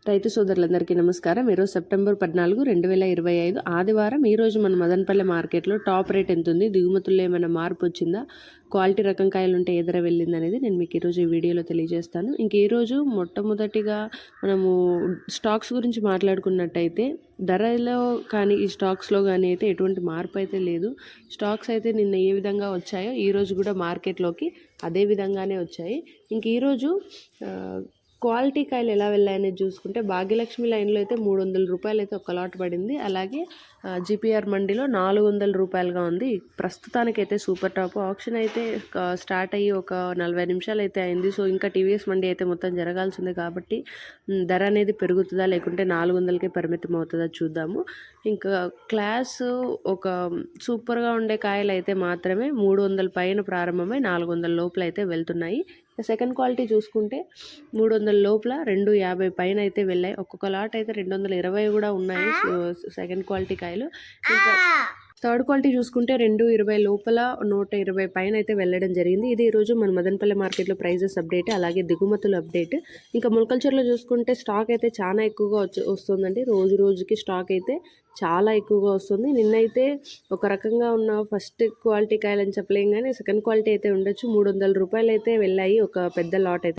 రైతు సోదరులందరికీ నమస్కారం. ఈరోజు సెప్టెంబర్ 14, 2025 ఆదివారం. ఈరోజు మన మదనపల్లె మార్కెట్లో టాప్ రేట్ ఎంత ఉంది, దిగుమతుల్లో ఏమైనా మార్పు వచ్చిందా, క్వాలిటీ రకం కాయలు ఉంటే ఏ ధర వెళ్ళింది అనేది నేను మీకు ఈరోజు ఈ వీడియోలో తెలియజేస్తాను. ఇంక ఈరోజు మొట్టమొదటిగా మనము స్టాక్స్ గురించి మాట్లాడుకున్నట్టయితే ధరలో కానీ ఈ స్టాక్స్లో కానీ అయితే ఎటువంటి మార్పు అయితే లేదు. స్టాక్స్ అయితే నిన్న ఏ విధంగా వచ్చాయో ఈరోజు కూడా మార్కెట్లోకి అదే విధంగానే వచ్చాయి. ఇంక ఈరోజు క్వాలిటీ కాయలు ఎలా వెళ్ళాయనేది చూసుకుంటే భాగ్యలక్ష్మి లైన్లో అయితే 300 రూపాయలు అయితే ఒక లాట్ పడింది. అలాగే జిపిఆర్ మండీలో 400 రూపాయలుగా ఉంది. ప్రస్తుతానికైతే సూపర్ టాప్ ఆప్షన్ అయితే స్టార్ట్ అయ్యి ఒక 40 నిమిషాలు అయితే అయింది. సో ఇంకా టీవీఎస్ మండీ అయితే మొత్తం జరగాల్సింది కాబట్టి ధర అనేది పెరుగుతుందా లేకుంటే 400కే పరిమితం అవుతుందా చూద్దాము. ఇంకా క్లాస్ ఒక సూపర్గా ఉండే కాయలు అయితే మాత్రమే 300 పైన ప్రారంభమై 400 లోపల అయితే వెళ్తున్నాయి. సెకండ్ క్వాలిటీ చూసుకుంటే 300 లోపల 250 పైన అయితే వెళ్ళాయి. ఒక్కొక్క లాట్ అయితే 220 కూడా ఉన్నాయి సెకండ్ క్వాలిటీ కాయలు. ఇంకా థర్డ్ క్వాలిటీ చూసుకుంటే 220 లోపల 120 పైన అయితే వెళ్ళడం జరిగింది. ఇది ఈరోజు మన మదనపల్లె మార్కెట్లో ప్రైజెస్ అప్డేట్, అలాగే దిగుమతుల అప్డేట్. ఇంకా ములకల్చర్లో చూసుకుంటే స్టాక్ అయితే చాలా ఎక్కువగా వస్తుందండి. రోజు రోజుకి స్టాక్ అయితే చాలా ఎక్కువగా వస్తుంది. నిన్నైతే ఒక రకంగా ఉన్న ఫస్ట్ క్వాలిటీ కాయలు అని చెప్పలేం, కానీ సెకండ్ క్వాలిటీ అయితే ఉండొచ్చు 300 రూపాయలు అయితే వెళ్ళాయి ఒక పెద్ద లాట్ అయితే.